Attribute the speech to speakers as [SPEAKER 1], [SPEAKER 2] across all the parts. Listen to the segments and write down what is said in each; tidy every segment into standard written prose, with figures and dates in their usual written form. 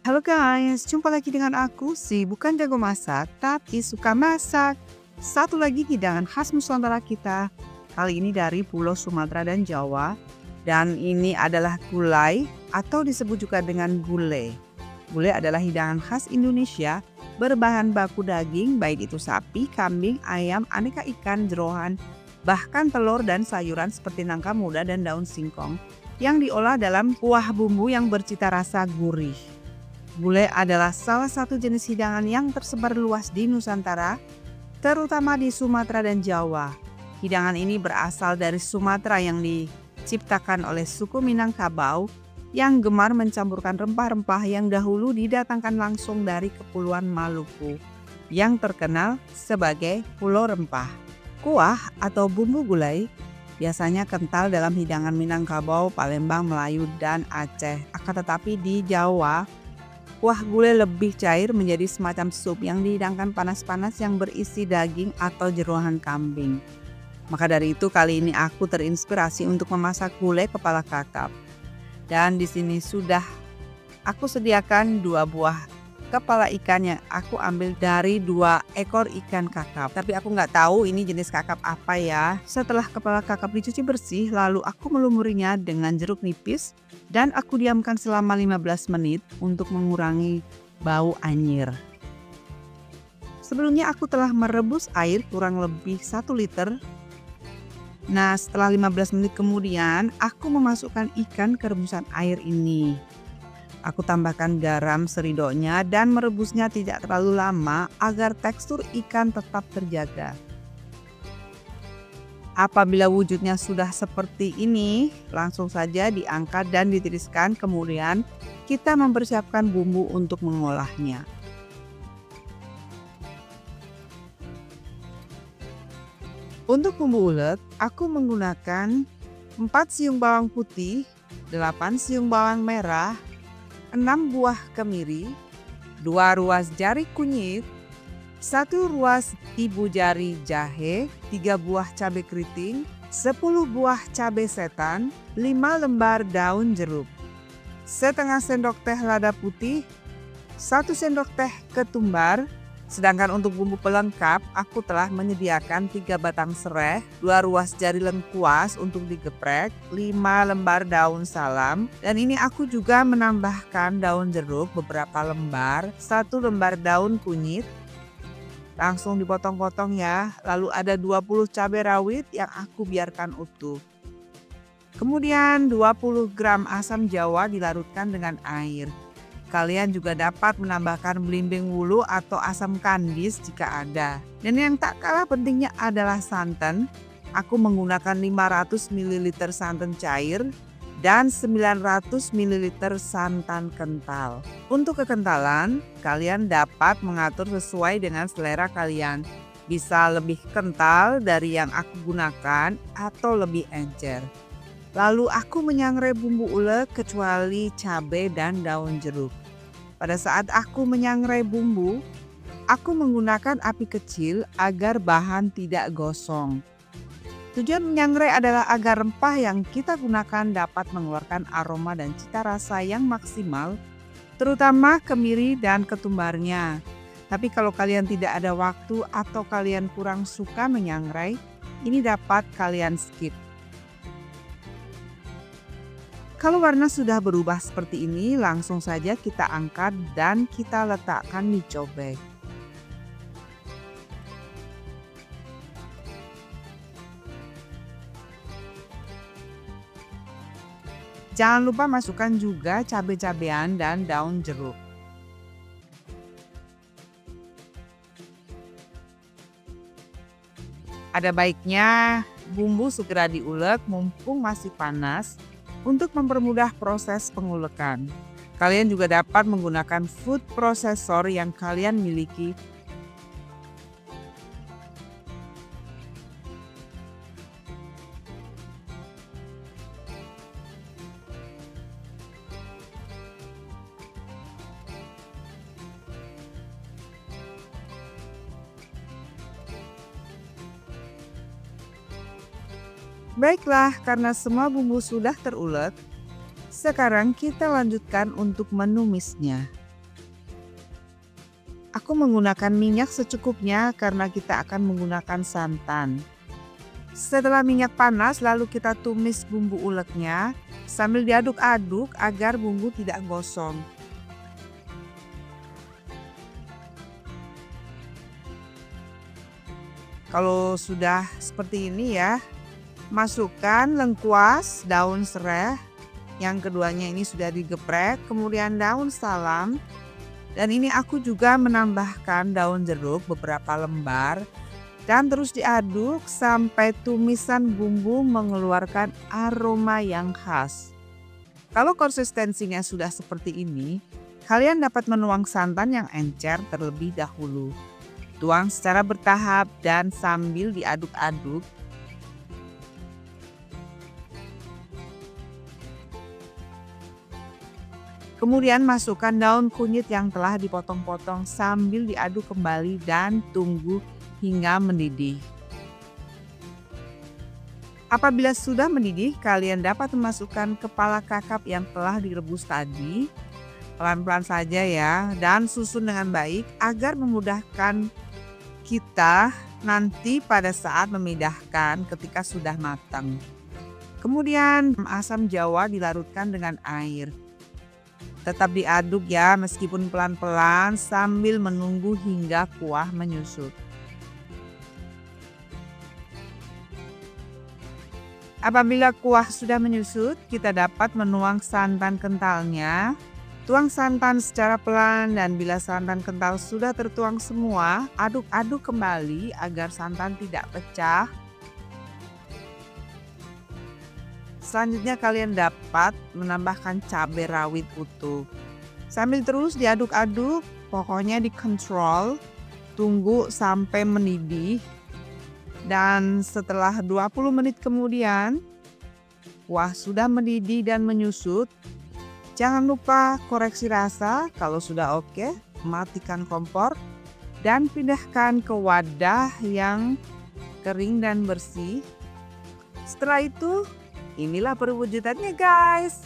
[SPEAKER 1] Halo guys, jumpa lagi dengan aku si bukan jago masak, tapi suka masak. Satu lagi hidangan khas Nusantara kita, kali ini dari Pulau Sumatera dan Jawa. Dan ini adalah gulai atau disebut juga dengan gulai. Gulai adalah hidangan khas Indonesia berbahan baku daging, baik itu sapi, kambing, ayam, aneka ikan, jeroan, bahkan telur dan sayuran seperti nangka muda dan daun singkong yang diolah dalam kuah bumbu yang bercita rasa gurih. Gulai adalah salah satu jenis hidangan yang tersebar luas di Nusantara, terutama di Sumatera dan Jawa. Hidangan ini berasal dari Sumatera yang diciptakan oleh suku Minangkabau yang gemar mencampurkan rempah-rempah yang dahulu didatangkan langsung dari Kepulauan Maluku yang terkenal sebagai Pulau Rempah. Kuah atau bumbu gulai biasanya kental dalam hidangan Minangkabau, Palembang, Melayu, dan Aceh. Akan tetapi di Jawa, kuah gulai lebih cair menjadi semacam sup yang dihidangkan panas-panas yang berisi daging atau jeroan kambing. Maka dari itu kali ini aku terinspirasi untuk memasak gulai kepala kakap. Dan di sini sudah aku sediakan 2 buah kepala ikan yang aku ambil dari 2 ekor ikan kakap. Tapi aku nggak tahu ini jenis kakap apa ya. Setelah kepala kakap dicuci bersih, lalu aku melumurinya dengan jeruk nipis dan aku diamkan selama 15 menit untuk mengurangi bau anyir. Sebelumnya aku telah merebus air kurang lebih 1 liter. Nah, setelah 15 menit kemudian aku memasukkan ikan ke rebusan air ini. Aku tambahkan garam seridoknya dan merebusnya tidak terlalu lama agar tekstur ikan tetap terjaga. Apabila wujudnya sudah seperti ini, langsung saja diangkat dan ditiriskan, kemudian kita mempersiapkan bumbu untuk mengolahnya. Untuk bumbu ulet, aku menggunakan 4 siung bawang putih, 8 siung bawang merah, 6 buah kemiri, 2 ruas jari kunyit, 1 ruas ibu jari jahe, 3 buah cabai keriting, 10 buah cabai setan, 5 lembar daun jeruk, setengah sendok teh lada putih, 1 sendok teh ketumbar. Sedangkan untuk bumbu pelengkap, aku telah menyediakan 3 batang serai, 2 ruas jari lengkuas untuk digeprek, 5 lembar daun salam, dan ini aku juga menambahkan daun jeruk beberapa lembar, 1 lembar daun kunyit, langsung dipotong-potong ya. Lalu ada 20 cabai rawit yang aku biarkan utuh. Kemudian 20 gram asam jawa dilarutkan dengan air. Kalian juga dapat menambahkan belimbing wulu atau asam kandis jika ada. Dan yang tak kalah pentingnya adalah santan. Aku menggunakan 500 ml santan cair dan 900 ml santan kental. Untuk kekentalan, kalian dapat mengatur sesuai dengan selera kalian. Bisa lebih kental dari yang aku gunakan atau lebih encer. Lalu aku menyangrai bumbu ulet kecuali cabai dan daun jeruk. Pada saat aku menyangrai bumbu, aku menggunakan api kecil agar bahan tidak gosong. Tujuan menyangrai adalah agar rempah yang kita gunakan dapat mengeluarkan aroma dan cita rasa yang maksimal, terutama kemiri dan ketumbarnya. Tapi kalau kalian tidak ada waktu atau kalian kurang suka menyangrai, ini dapat kalian skip. Kalau warna sudah berubah seperti ini, langsung saja kita angkat dan kita letakkan di cobek. Jangan lupa masukkan juga cabai-cabean dan daun jeruk. Ada baiknya bumbu segera diulek mumpung masih panas, untuk mempermudah proses pengulekan. Kalian juga dapat menggunakan food processor yang kalian miliki. Baiklah, karena semua bumbu sudah terulek, sekarang kita lanjutkan untuk menumisnya. Aku menggunakan minyak secukupnya karena kita akan menggunakan santan. Setelah minyak panas, lalu kita tumis bumbu uleknya sambil diaduk-aduk agar bumbu tidak gosong. Kalau sudah seperti ini ya, masukkan lengkuas, daun serai, yang keduanya ini sudah digeprek, kemudian daun salam, dan ini aku juga menambahkan daun jeruk beberapa lembar, dan terus diaduk sampai tumisan bumbu mengeluarkan aroma yang khas. Kalau konsistensinya sudah seperti ini, kalian dapat menuang santan yang encer terlebih dahulu. Tuang secara bertahap dan sambil diaduk-aduk. Kemudian masukkan daun kunyit yang telah dipotong-potong sambil diaduk kembali dan tunggu hingga mendidih. Apabila sudah mendidih, kalian dapat memasukkan kepala kakap yang telah direbus tadi. Pelan-pelan saja ya, dan susun dengan baik agar memudahkan kita nanti pada saat memindahkan ketika sudah matang. Kemudian asam jawa dilarutkan dengan air. Tetap diaduk ya meskipun pelan-pelan sambil menunggu hingga kuah menyusut. Apabila kuah sudah menyusut, kita dapat menuang santan kentalnya. Tuang santan secara pelan dan bila santan kental sudah tertuang semua, aduk-aduk kembali agar santan tidak pecah. Selanjutnya kalian dapat menambahkan cabai rawit utuh. Sambil terus diaduk-aduk, pokoknya dikontrol, tunggu sampai mendidih. Dan setelah 20 menit kemudian, kuah sudah mendidih dan menyusut. Jangan lupa koreksi rasa, kalau sudah oke, matikan kompor dan pindahkan ke wadah yang kering dan bersih. Setelah itu, inilah perwujudannya guys.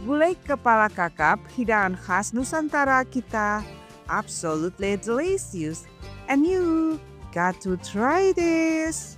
[SPEAKER 1] Gulai kepala kakap, hidangan khas Nusantara kita, absolutely delicious. And you got to try this.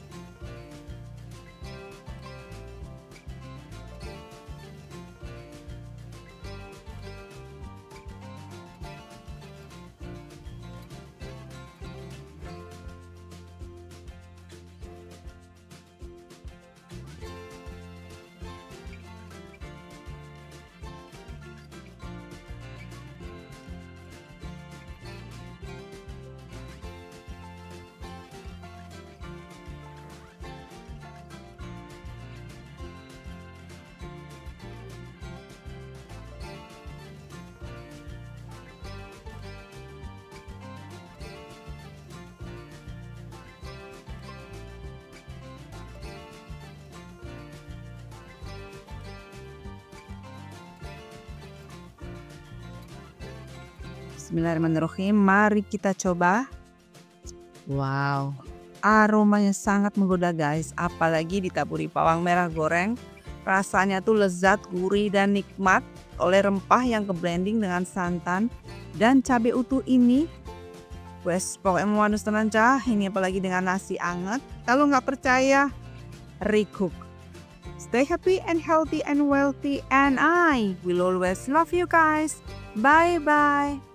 [SPEAKER 1] Bismillahirrahmanirrahim, mari kita coba. Wow, aromanya sangat menggoda guys, apalagi ditaburi bawang merah goreng. Rasanya tuh lezat, gurih dan nikmat oleh rempah yang ke-blending dengan santan dan cabai utuh ini. Wes, pokoknya mau tenan cah, ini apalagi dengan nasi anget. Kalau nggak percaya, recook. Stay happy and healthy and wealthy, and I will always love you guys. Bye bye.